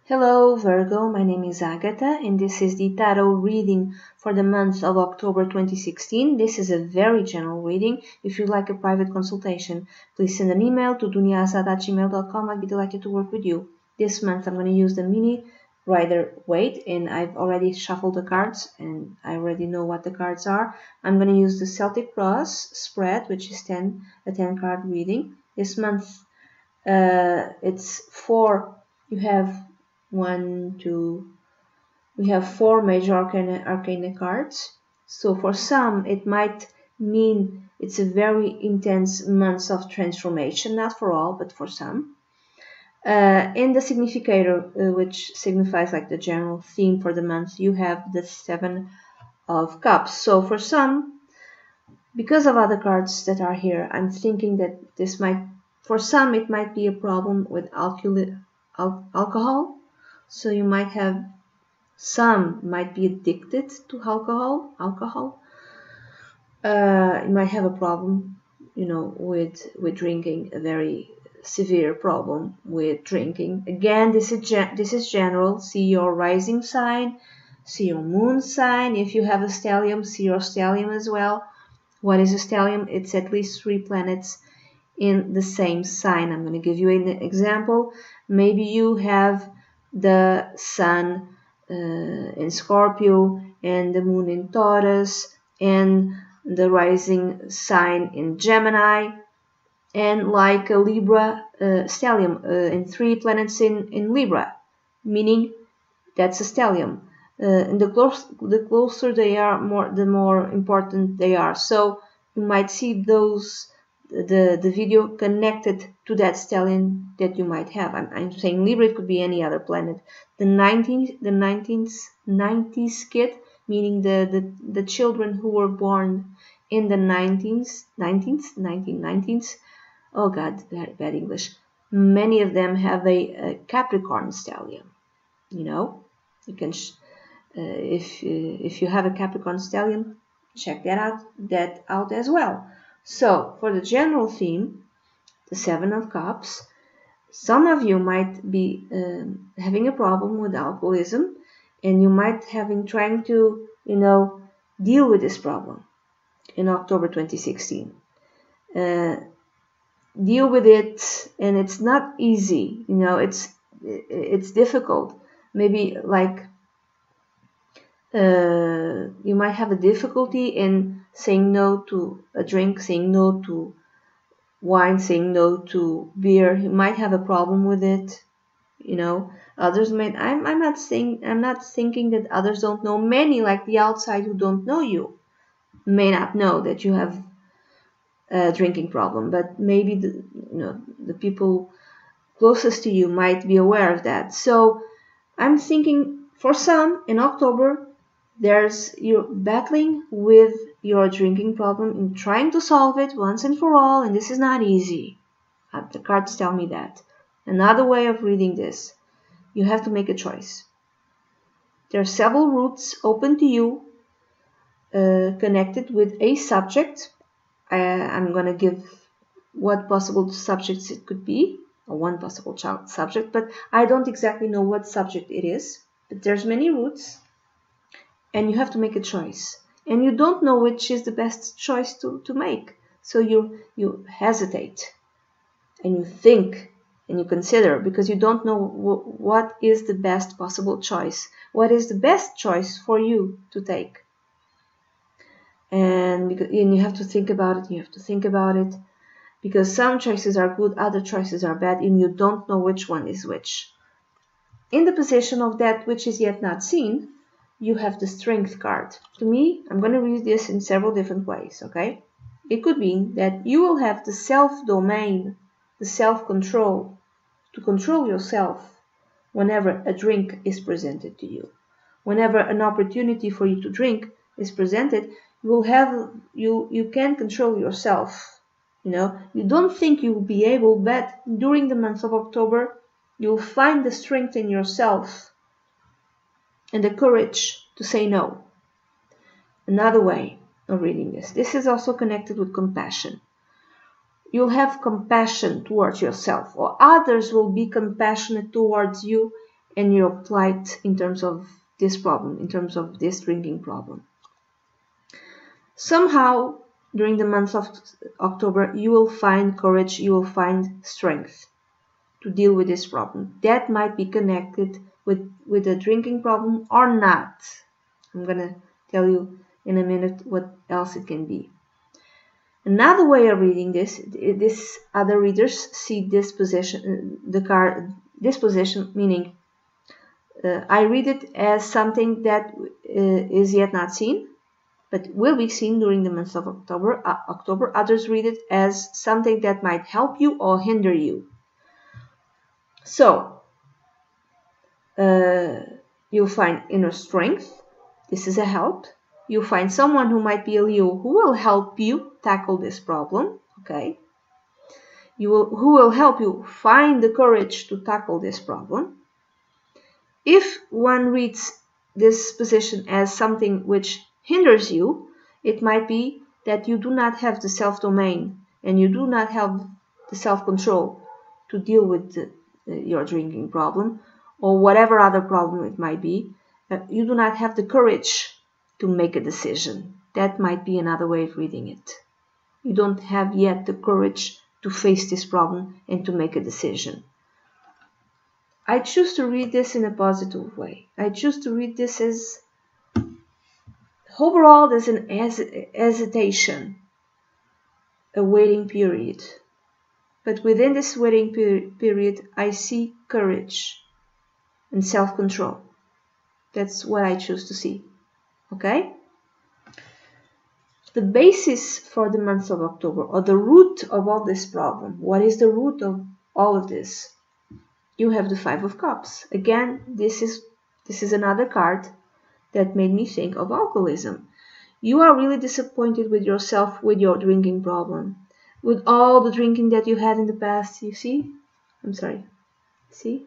Hello Virgo, my name is Agatha and this is the tarot reading for the month of October 2016. This is a very general reading. If you'd like a private consultation, please send an email to duniasad@gmail.com. I'd be delighted to work with you. This month I'm going to use the mini Rider-Waite and I've already shuffled the cards and I already know what the cards are. I'm going to use the Celtic Cross spread, which is a 10 card reading. This month it's four. You have we have four major arcana cards. So for some it might mean it's a very intense month of transformation, not for all, but for some. In the significator, which signifies like the general theme for the month, you have the 7 of Cups. So for some, because of other cards that are here, I'm thinking that this might, for some, it might be a problem with alcohol. So you might have, some might be addicted to alcohol. You might have a problem, with drinking, a very severe problem with drinking. Again, this is general. See your rising sign, see your moon sign. If you have a stellium, see your stellium as well. What is a stellium? It's at least 3 planets in the same sign. I'm going to give you an example. Maybe you have the sun in Scorpio and the moon in Taurus and the rising sign in Gemini, and like a Libra stellium in 3 planets in Libra, meaning that's a stellium. And the closer they are, the more important they are. So you might see the video connected to that stellium that you might have. I'm saying Libra, it could be any other planet. The 90s kid, meaning the children who were born in the 1990s. Oh God, bad English. Many of them have a Capricorn stellium. You can if you have a Capricorn stellium, check that out as well. So for the general theme, the 7 of Cups, some of you might be having a problem with alcoholism, and you might trying to deal with this problem in October 2016. Deal with it, and it's not easy. It's difficult. Maybe like you might have a difficulty in saying no to a drink, saying no to wine, saying no to beer. You might have a problem with it. Others might. I'm not thinking that others don't know. Many, like the outside who don't know you, may not know that you have a drinking problem, but maybe the people closest to you might be aware of that. So I'm thinking for some in October, you're battling with your drinking problem and trying to solve it once and for all, and this is not easy. The cards tell me that. Another way of reading this, you have to make a choice. There are several routes open to you connected with a subject. I'm going to give what possible subjects it could be, or one possible subject, but I don't exactly know what subject it is. But there's many routes, and you have to make a choice. And you don't know which is the best choice to make. So you hesitate, and you think, and you consider, because you don't know what is the best possible choice. What is the best choice for you to take? And you have to think about it. Because some choices are good, other choices are bad, and you don't know which one is which. In the position of that which is yet not seen, you have the Strength card. To me, I'm going to read this in several different ways, okay? It could mean that you will have the self-domain, the self-control, to control yourself whenever a drink is presented to you. Whenever an opportunity for you to drink is presented, you can control yourself. You don't think you will be able, but during the month of October, you'll find the strength in yourself and the courage to say no. Another way of reading this is also connected with compassion. You'll have compassion towards yourself, or others will be compassionate towards you, and you apply it in terms of this problem, in terms of this drinking problem. Somehow, during the month of October, you will find courage, you will find strength to deal with this problem. That might be connected with a drinking problem or not. I'm going to tell you in a minute what else it can be. Another way of reading this other readers see this position, this position, meaning I read it as something that is yet not seen, but will be seen during the month of October. Others read it as something that might help you or hinder you. So, you'll find inner strength. This is a help. You'll find someone who might be a Leo who will help you tackle this problem. Okay. Who will help you find the courage to tackle this problem. If one reads this position as something which hinders you, it might be that you do not have the self-domain and you do not have the self-control to deal with your drinking problem or whatever other problem it might be. You do not have the courage to make a decision. That might be another way of reading it. You don't have yet the courage to face this problem and to make a decision. I choose to read this in a positive way. I choose to read this as overall there's an hesitation, a waiting period. But within this waiting period, I see courage and self-control. That's what I choose to see. Okay? The basis for the month of October, or the root of all this problem, what is the root of all of this? You have the Five of Cups. Again, this is another card that made me think of alcoholism. You are really disappointed with yourself with your drinking problem. With all the drinking that you had in the past, you see? I'm sorry. See?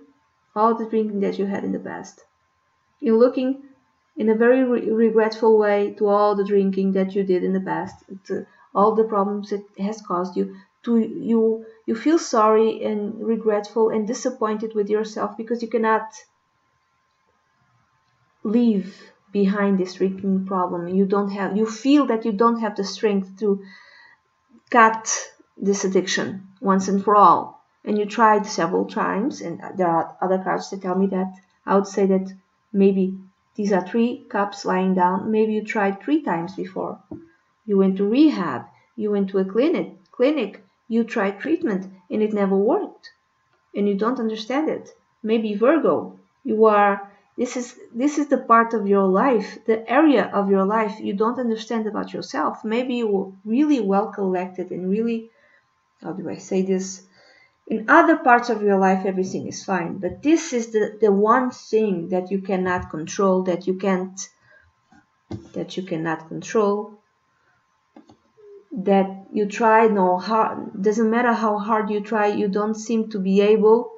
All the drinking that you had in the past. You're looking in a very regretful way to all the drinking that you did in the past, to all the problems it has caused you. You feel sorry and regretful and disappointed with yourself because you cannot leave behind this drinking problem. You feel that you don't have the strength to cut this addiction once and for all. And you tried several times, and there are other cards that tell me that. I would say that maybe these are 3 cups lying down. Maybe you tried 3 times before. You went to rehab. You went to a clinic. You tried treatment and it never worked. And you don't understand it. Maybe Virgo, this is the part of your life, the area of your life you don't understand about yourself. Maybe you were really well collected and really, how do I say this? In other parts of your life, everything is fine. But this is the one thing that you cannot control, that you cannot control, that you try no hard. Doesn't matter how hard you try, you don't seem to be able.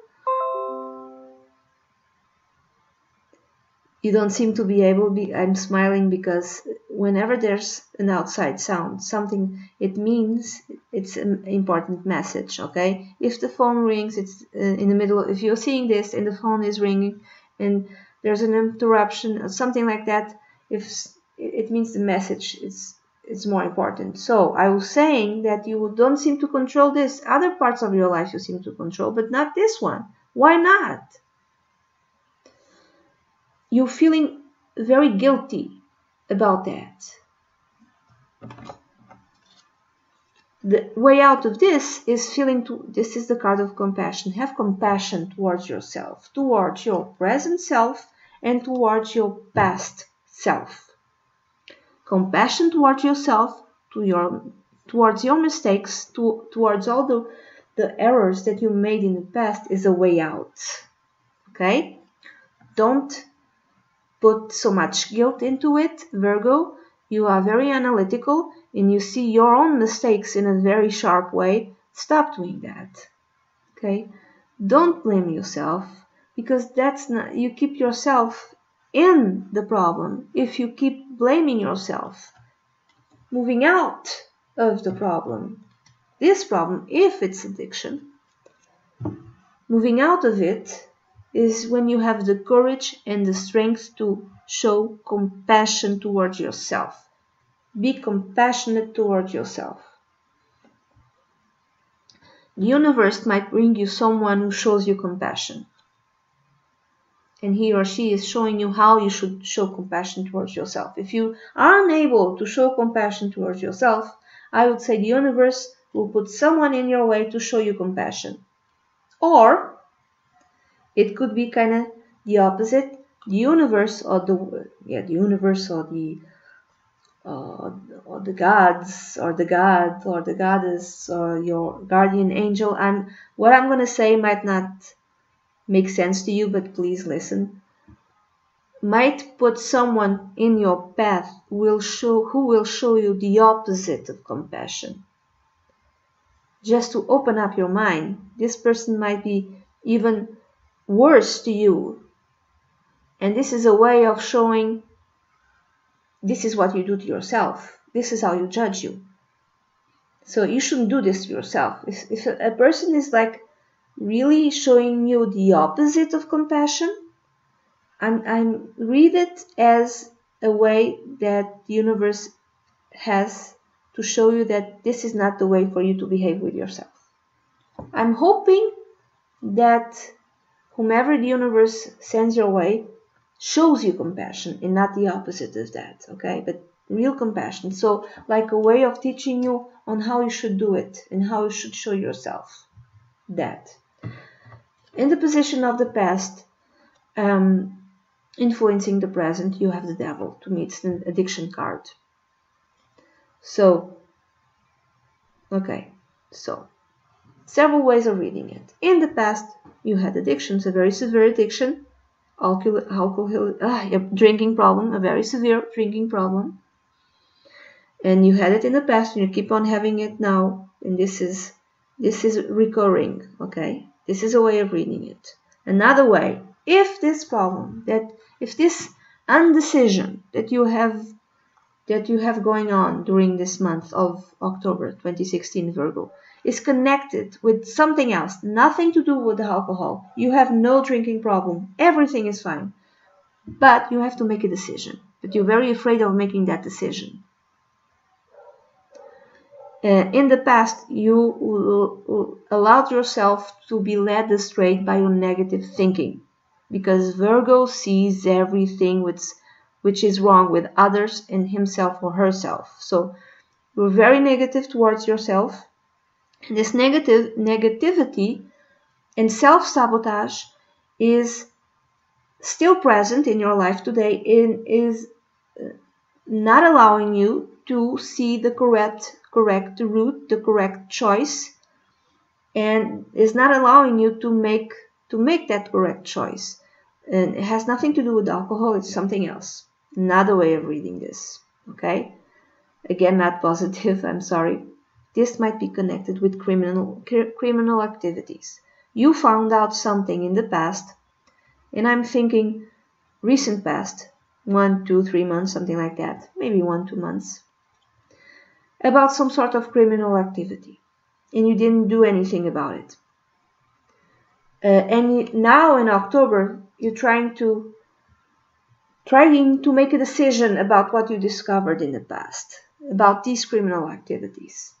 I'm smiling because whenever there's an outside sound, something, it means it's an important message, okay? If the phone rings, it's in the middle, if you're seeing this and the phone is ringing and there's an interruption or something like that, if it means the message it's more important. So I was saying that you don't seem to control this. Other parts of your life you seem to control, but not this one. Why not? You're feeling very guilty about that. The way out of this is this is the card of compassion. Have compassion towards yourself, towards your present self, and towards your past self. Compassion towards yourself, towards your mistakes, towards all the errors that you made in the past is a way out. Okay? Don't put so much guilt into it, Virgo. You are very analytical and you see your own mistakes in a very sharp way. Stop doing that. Okay? Don't blame yourself because you keep yourself in the problem if you keep blaming yourself. Moving out of the problem, this problem, if it's addiction, moving out of it is when you have the courage and the strength to show compassion towards yourself. Be compassionate towards yourself. The universe might bring you someone who shows you compassion. And he or she is showing you how you should show compassion towards yourself. If you are unable to show compassion towards yourself, I would say the universe will put someone in your way to show you compassion. Or it could be kind of the opposite. The universe or the gods or the god or the goddess or your guardian angel. What I'm going to say might not make sense to you, but please listen. Might put someone in your path who will show you the opposite of compassion. Just to open up your mind. This person might be even worse to you. And this is a way of showing this is what you do to yourself. This is how you judge you. So you shouldn't do this to yourself. If a person is like really showing you the opposite of compassion, I read it as a way that the universe has to show you that this is not the way for you to behave with yourself. I'm hoping that whomever the universe sends your way shows you compassion and not the opposite of that, okay? But real compassion. So like a way of teaching you on how you should do it and how you should show yourself that. In the position of the past, influencing the present, you have the devil. To me, it's an addiction card. So, okay, so several ways of reading it. In the past, you had addictions, a very severe addiction, drinking problem, a very severe drinking problem. And you had it in the past, and you keep on having it now. And this is recurring, okay? This is a way of reading it. Another way, if this indecision that you have going on during this month of October 2016, Virgo, is connected with something else, nothing to do with alcohol. You have no drinking problem. Everything is fine. But you have to make a decision. But you're very afraid of making that decision. In the past, you allowed yourself to be led astray by your negative thinking. Because Virgo sees everything which is wrong with others and himself or herself. So you're very negative towards yourself. And this negativity and self-sabotage is still present in your life today and is not allowing you to see the correct route, the correct choice, and is not allowing you to make that correct choice. And it has nothing to do with alcohol, it's something else. Another way of reading this, okay? Again, not positive, I'm sorry. This might be connected with criminal activities. You found out something in the past, and I'm thinking recent past, 1, 2, 3 months, something like that, maybe 1, 2 months, about some sort of criminal activity, and you didn't do anything about it. And now in October, you're trying to make a decision about what you discovered in the past, about these criminal activities,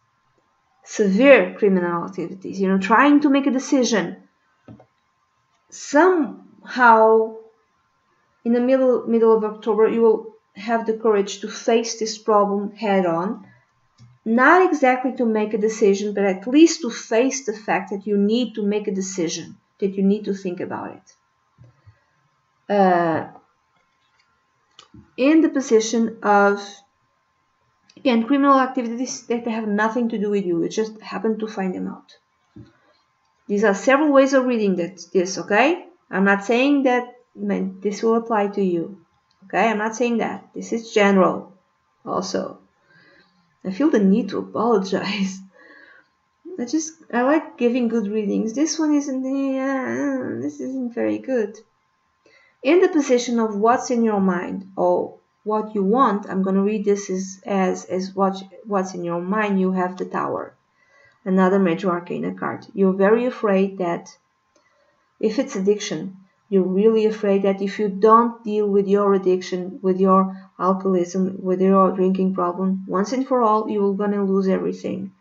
severe criminal activities, trying to make a decision. Somehow, in the middle of October, you will have the courage to face this problem head on. Not exactly to make a decision, but at least to face the fact that you need to make a decision, that you need to think about it. In the position of, again, criminal activities that have nothing to do with you. You just happen to find them out. These are several ways of reading this, okay? I'm not saying that this will apply to you. Okay, I'm not saying that. This is general also. I feel the need to apologize. I like giving good readings. This one isn't, this isn't very good. In the position of what's in your mind or what you want, I'm going to read this as what's in your mind. You have the Tower, another major arcana card. You're very afraid that if it's addiction, You're really afraid that if you don't deal with your addiction, with your alcoholism, with your drinking problem, once and for all, you're gonna lose everything.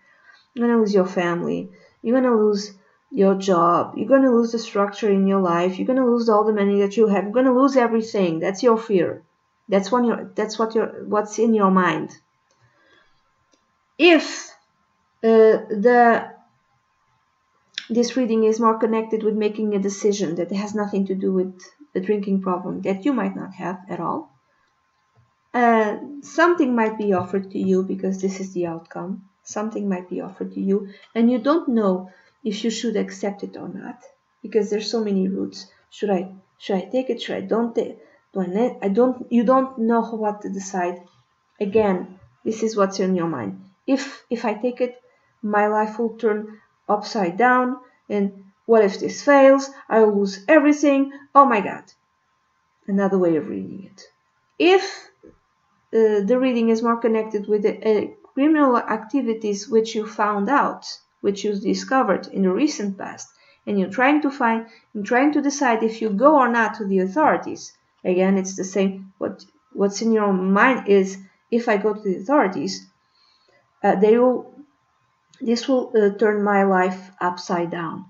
You're gonna lose your family. You're gonna lose your job. You're gonna lose the structure in your life. You're gonna lose all the money that you have. You're gonna lose everything. That's your fear. That's what's in your mind. If this reading is more connected with making a decision that has nothing to do with the drinking problem that you might not have at all, something might be offered to you because this is the outcome. Something might be offered to you, and you don't know if you should accept it or not because there's so many routes. Should I take it? Should I don't take? You don't know what to decide. Again, this is what's in your mind. If I take it, my life will turn upside down, and what if this fails? I will lose everything. Oh my God. Another way of reading it. If the reading is more connected with the criminal activities which you found out, which you discovered in the recent past, and you're trying to decide if you go or not to the authorities. Again, it's the same. What's in your mind is, if I go to the authorities, this will turn my life upside down.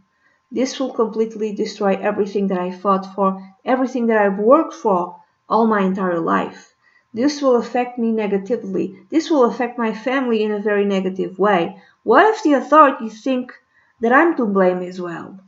This will completely destroy everything that I fought for, everything that I've worked for all my entire life. This will affect me negatively. This will affect my family in a very negative way. What if the authorities think that I'm to blame as well?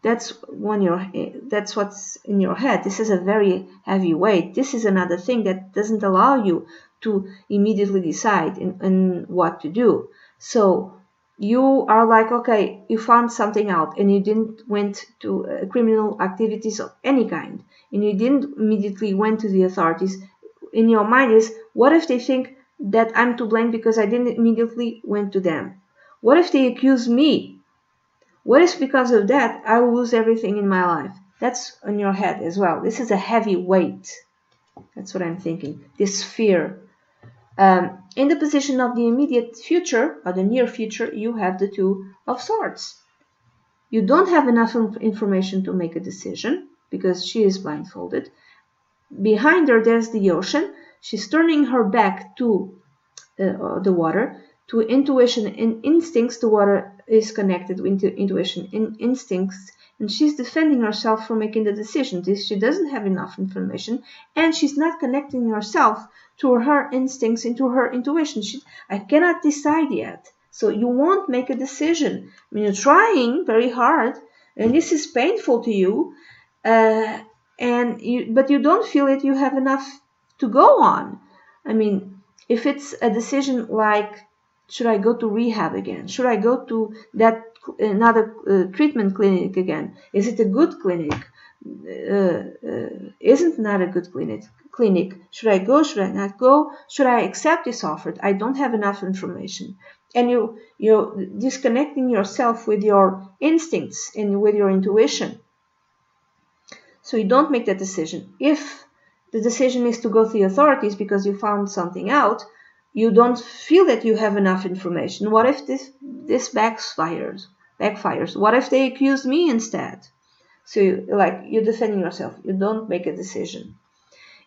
That's what's in your head. This is a very heavy weight. This is another thing that doesn't allow you to immediately decide in what to do. So you are like, okay, you found something out and you didn't went to criminal activities of any kind, and you didn't immediately went to the authorities. In your mind is, what if they think that I'm to blame because I didn't immediately went to them? What if they accuse me? What if because of that I will lose everything in my life? That's on your head as well. This is a heavy weight. That's what I'm thinking. This fear. In the position of the immediate future or the near future, you have the Two of Swords. You don't have enough information to make a decision because she is blindfolded. Behind her, there's the ocean. She's turning her back to the water, to intuition and instincts. The water is connected with intuition and instincts, and she's defending herself from making the decision. She doesn't have enough information, and she's not connecting herself to her instincts and to her intuition. I cannot decide yet. So you won't make a decision. I mean, you're trying very hard, and this is painful to you, but you don't feel it. You have enough to go on. I mean, if it's a decision like, should I go to rehab again? Should I go to that another treatment clinic again? Is it a good clinic? Isn't not a good clinic? Should I go? Should I not go? Should I accept this offer? I don't have enough information. And you're disconnecting yourself with your instincts and with your intuition. So you don't make that decision. If the decision is to go to the authorities because you found something out, you don't feel that you have enough information. What if this backfires? What if they accuse me instead? So you're defending yourself. You don't make a decision.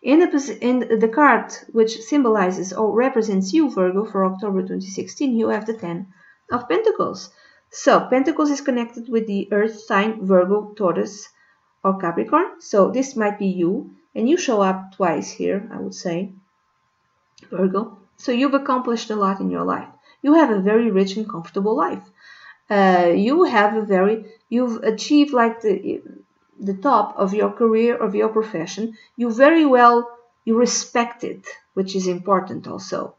In the card which symbolizes or represents you, Virgo, for October 2016, you have the 10 of Pentacles. So Pentacles is connected with the Earth sign Virgo, Taurus, or Capricorn. So this might be you, and you show up twice here, I would say, Virgo. So you've accomplished a lot in your life. You have a very rich and comfortable life. You've achieved like the top of your career, of your profession. You respect it, which is important also.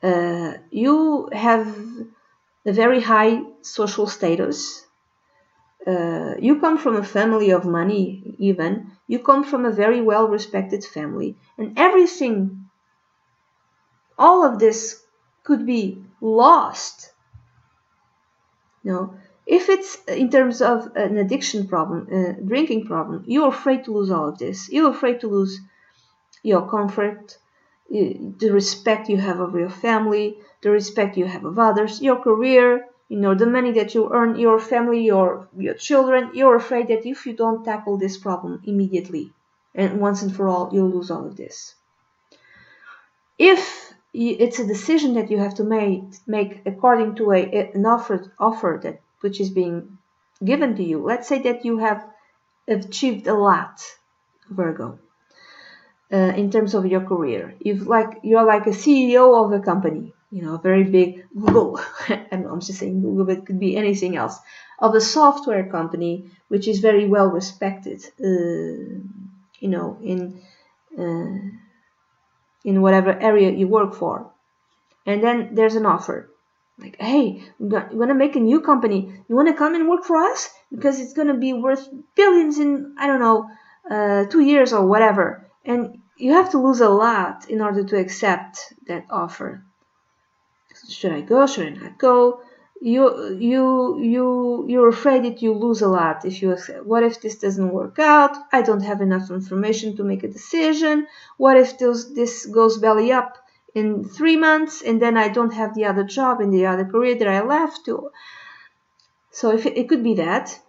You have a very high social status. You come from a family of money, even. You come from a very well-respected family. And everything, all of this could be lost. If it's in terms of an addiction problem, a drinking problem, you're afraid to lose all of this. You're afraid to lose your comfort, the respect you have of your family, the respect you have of others, your career, You know, the money that you earn, your family, your children, you're afraid that if you don't tackle this problem immediately and once and for all, you'll lose all of this. If it's a decision that you have to make according to an offer that which is being given to you, let's say that you have achieved a lot, Virgo, in terms of your career. You're like a CEO of a company, you know, a very big Google. I'm just saying Google, but it could be anything else, of a software company which is very well respected, you know, in whatever area you work for. And then there's an offer. Like, hey, we're going to make a new company. You want to come and work for us? Because it's going to be worth billions in, I don't know, 2 years or whatever. And you have to lose a lot in order to accept that offer. Should I go? Should I not go? You're afraid that you lose a lot if you accept. What if this doesn't work out? I don't have enough information to make a decision. What if this goes belly up in 3 months and then I don't have the other job in the other career that I left to? So if it could be that.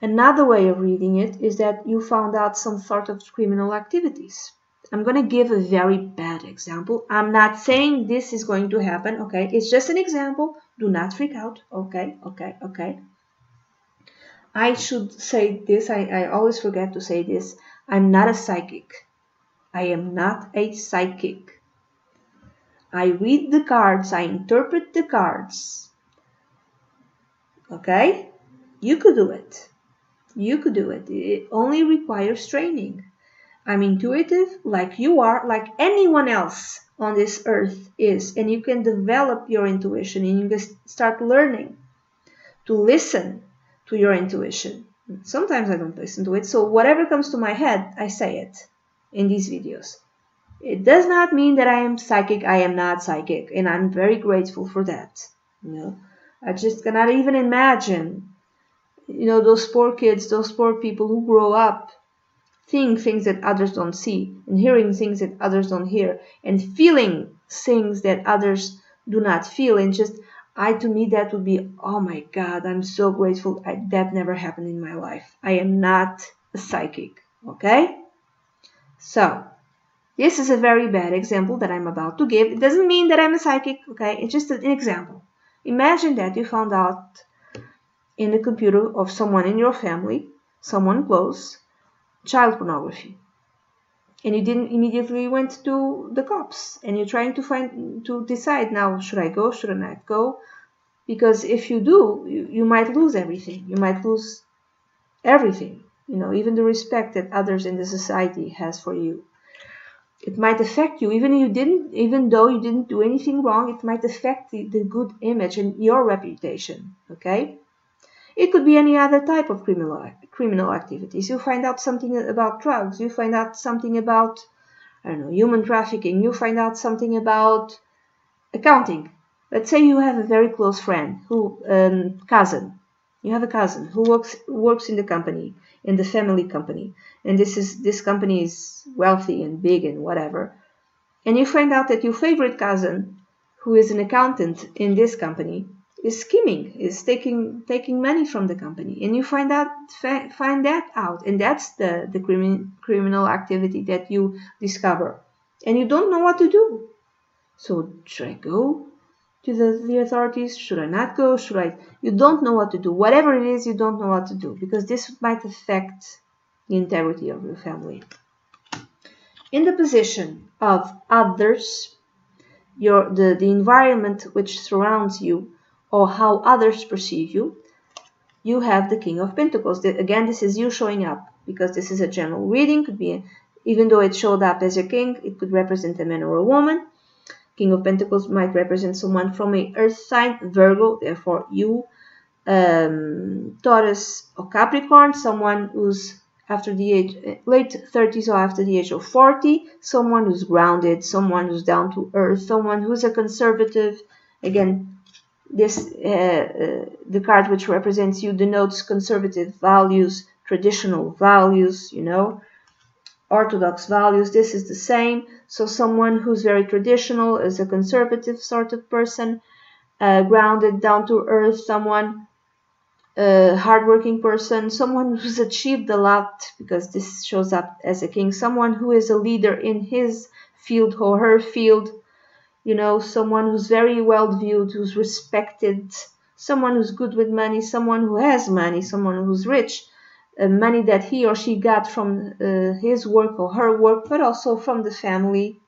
Another way of reading it is that you found out some sort of criminal activities. I'm going to give a very bad example. I'm not saying this is going to happen, okay? It's just an example. Do not freak out, okay? I should say this. I always forget to say this. I'm not a psychic. I am not a psychic. I read the cards. I interpret the cards. Okay? You could do it. You could do it. It only requires training. I'm intuitive like you are, like anyone else on this earth is. And you can develop your intuition and you can start learning to listen to your intuition. Sometimes I don't listen to it. So whatever comes to my head, I say it in these videos. It does not mean that I am psychic. I am not psychic. And I'm very grateful for that. You know, I just cannot even imagine, you know, those poor kids, those poor people who grow up seeing things that others don't see and hearing things that others don't hear and feeling things that others do not feel. And just, to me, that would be, oh my God, I'm so grateful that never happened in my life. I am not a psychic, okay? So, this is a very bad example that I'm about to give. It doesn't mean that I'm a psychic, okay? It's just an example. Imagine that you found out in the computer of someone in your family, someone close, child pornography, and you didn't immediately went to the cops, and you're trying to decide now, should I go, should I not go? Because if you do, you might lose everything. You might lose everything, you know, even the respect that others in the society has for you. It might affect you, even though you didn't do anything wrong. It might affect the good image and your reputation, okay? It could be any other type of criminal activities. You find out something about drugs. You find out something about, I don't know, human trafficking. You find out something about accounting. Let's say you have a very close friend, cousin. You have a cousin who works in the company, in the family company, and this company is wealthy and big and whatever. And you find out that your favorite cousin, who is an accountant in this company, is scheming, is taking money from the company, and you find that out, and that's the criminal activity that you discover, and you don't know what to do. So should I go to the authorities? Should I not go? You don't know what to do. Whatever it is, you don't know what to do, because this might affect the integrity of your family. In the position of others, the environment which surrounds you, or how others perceive you, you have the King of Pentacles. Again, this is you showing up, because this is a general reading. Could be, even though it showed up as a king, it could represent a man or a woman. King of Pentacles might represent someone from a earth sign, Virgo, therefore you, Taurus or Capricorn, someone who's after the age, late 30s or after the age of 40, someone who's grounded, someone who's down to earth, someone who's a conservative. Again, this the card which represents you denotes conservative values, traditional values, you know, orthodox values. This is the same. So someone who's very traditional, is a conservative sort of person, grounded, down to earth, someone, a hardworking person, someone who's achieved a lot, because this shows up as a king, someone who is a leader in his field or her field, you know, someone who's very well viewed, who's respected, someone who's good with money, someone who has money, someone who's rich, money that he or she got from his work or her work, but also from the family.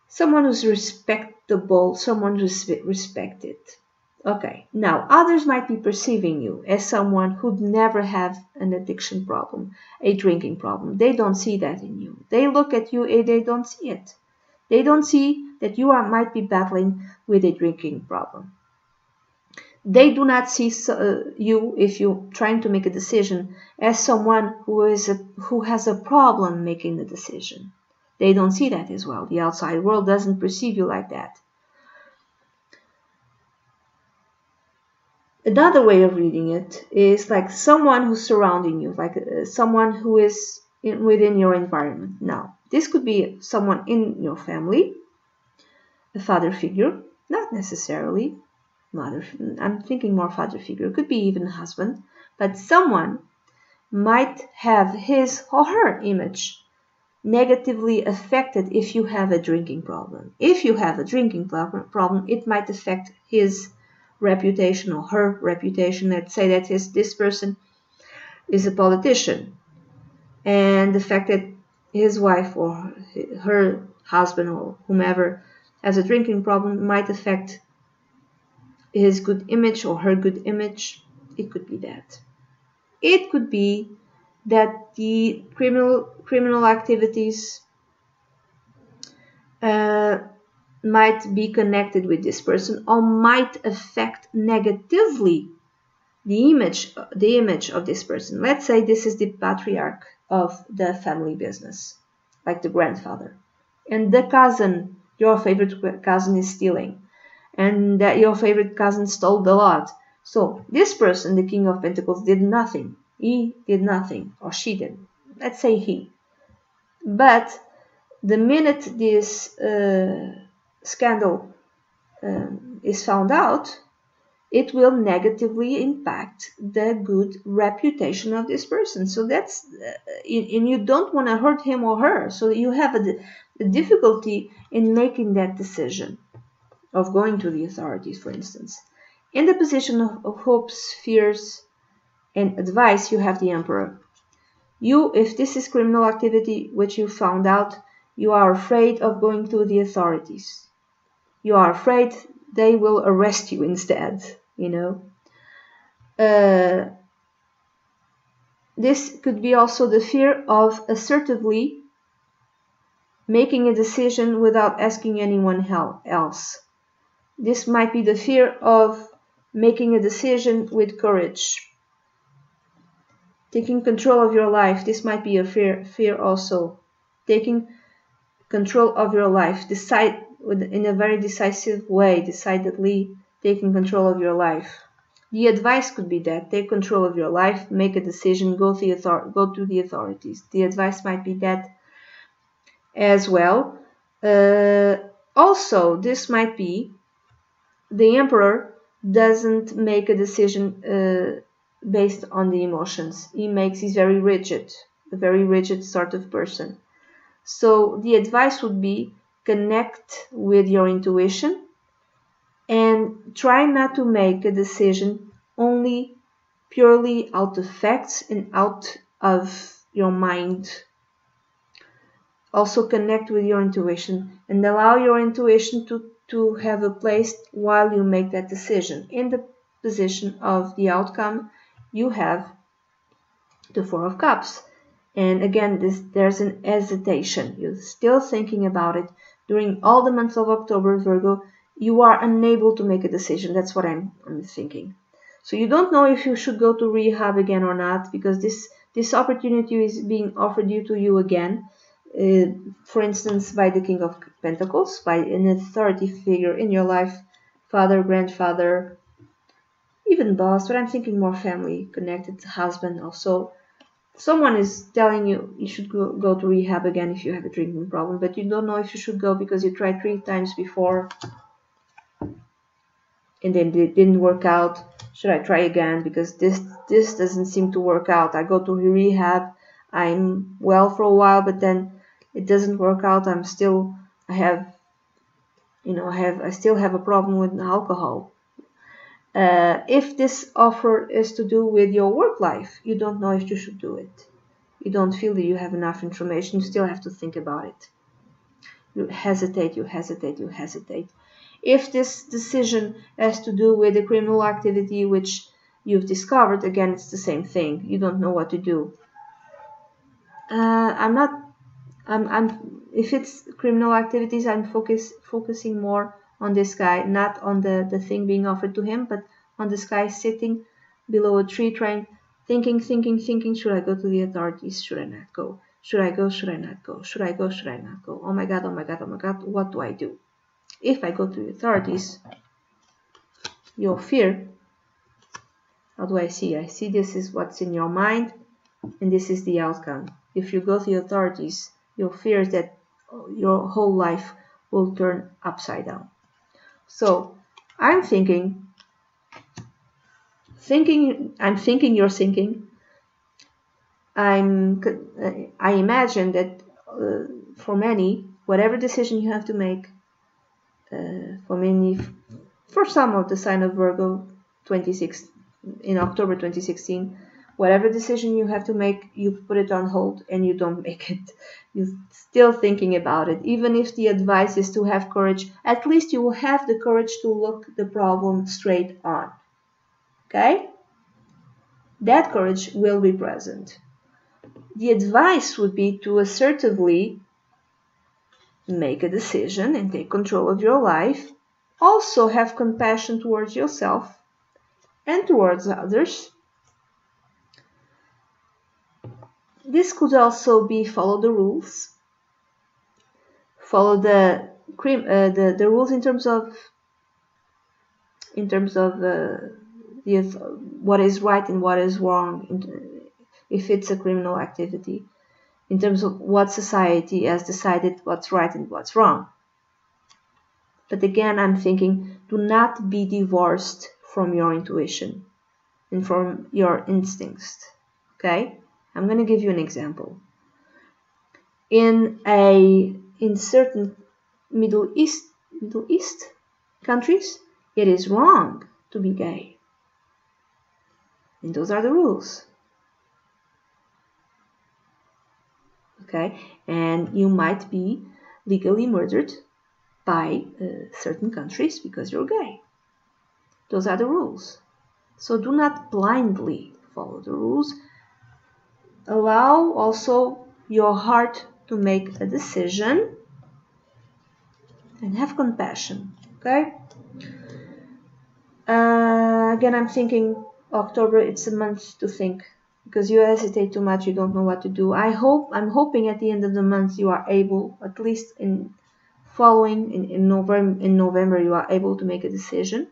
Someone who's respectable, someone who's respected. Okay, now others might be perceiving you as someone who'd never have an addiction problem, a drinking problem. They don't see that in you. They look at you and they don't see it. They don't see that you might be battling with a drinking problem. They do not see you, if you're trying to make a decision, as someone who has a problem making the decision. They don't see that as well. The outside world doesn't perceive you like that. Another way of reading it is like someone who's surrounding you, like someone who is within your environment. Now, this could be someone in your family, a father figure, not necessarily mother. I'm thinking more father figure. It could be even a husband, but someone might have his or her image negatively affected if you have a drinking problem. If you have a drinking problem, it might affect his reputation or her reputation. Let's say that this person is a politician, and the fact that his wife or her husband or whomever has a drinking problem might affect his good image or her good image. It could be that. It could be that the criminal activities might be connected with this person or might affect negatively the image of this person. Let's say this is the patriarch of the family business, like the grandfather, and the cousin, your favorite cousin, is stealing, and that your favorite cousin stole the lot. So this person, the King of Pentacles, did nothing. He did nothing, or she did. Let's say he. But the minute this scandal is found out, it will negatively impact the good reputation of this person. So that's, and you don't want to hurt him or her. So you have a difficulty in making that decision of going to the authorities, for instance. In the position of hopes, fears, and advice, you have the Emperor. You, if this is criminal activity which you found out, you are afraid of going to the authorities. You are afraid they will arrest you instead, you know. This could be also the fear of assertively making a decision without asking anyone else. This might be the fear of making a decision with courage. Taking control of your life. This might be a fear also. Taking control of your life. Decide in a very decisive way, decidedly taking control of your life. The advice could be that. Take control of your life, make a decision, go to the authorities. The advice might be that as well. Also, this might be the Emperor doesn't make a decision based on the emotions. He's very rigid, a very rigid sort of person. So the advice would be connect with your intuition and try not to make a decision only purely out of facts and out of your mind. Also connect with your intuition and allow your intuition to have a place while you make that decision. In the position of the outcome, you have the Four of Cups. And again, there's an hesitation. You're still thinking about it. During all the months of October, Virgo, you are unable to make a decision. That's what I'm thinking. So you don't know if you should go to rehab again or not, because this opportunity is being offered to you again. For instance, by the King of Pentacles, by an authority figure in your life, father, grandfather, even boss, but I'm thinking more family connected, husband also. Someone is telling you should go to rehab again if you have a drinking problem, but you don't know if you should go because you tried 3 times before. and then it didn't work out. Should I try again? Because this doesn't seem to work out. I go to rehab, I'm well for a while, but then it doesn't work out. I still have a problem with alcohol. If this offer is to do with your work life, you don't know if you should do it. You don't feel that you have enough information. You still have to think about it. You hesitate. If this decision has to do with a criminal activity which you've discovered, again, it's the same thing. You don't know what to do. If it's criminal activities, I'm focusing more on this guy, not on the thing being offered to him, but on this guy sitting below a tree thinking, should I go to the authorities? Should I not go? Should I go? Should I not go? Should I go? Should I not go? Oh my God, what do I do? If I go to the authorities, your fear, how do I see? I see this is what's in your mind, and this is the outcome. If you go to the authorities, your fear is that your whole life will turn upside down. So I'm thinking, you're thinking. I imagine that for many, whatever decision you have to make, for some of the sign of Virgo, in October 2016, whatever decision you have to make, you put it on hold and you don't make it. You're still thinking about it. Even if the advice is to have courage, at least you will have the courage to look the problem straight on. Okay? That courage will be present. The advice would be to assertively make a decision and take control of your life. Also have compassion towards yourself and towards others. This could also be follow the rules. Follow the rules in terms of what is right and what is wrong, if it's a criminal activity, in terms of what society has decided what's right and what's wrong. But again, I'm thinking, do not be divorced from your intuition and from your instincts. Okay? I'm going to give you an example. In certain Middle East countries, it is wrong to be gay. And those are the rules. Okay? And you might be legally murdered by certain countries because you're gay. Those are the rules. So do not blindly follow the rules. Allow also your heart to make a decision and have compassion. Okay? Again, I'm thinking October, it's a month to think, because you hesitate too much, you don't know what to do. I'm hoping at the end of the month you are able, at least in November, you are able to make a decision.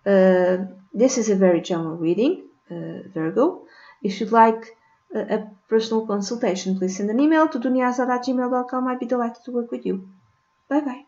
This is a very general reading, Virgo. If you'd like a personal consultation, please send an email to duniazad@gmail.com. I'd be delighted to work with you. Bye bye.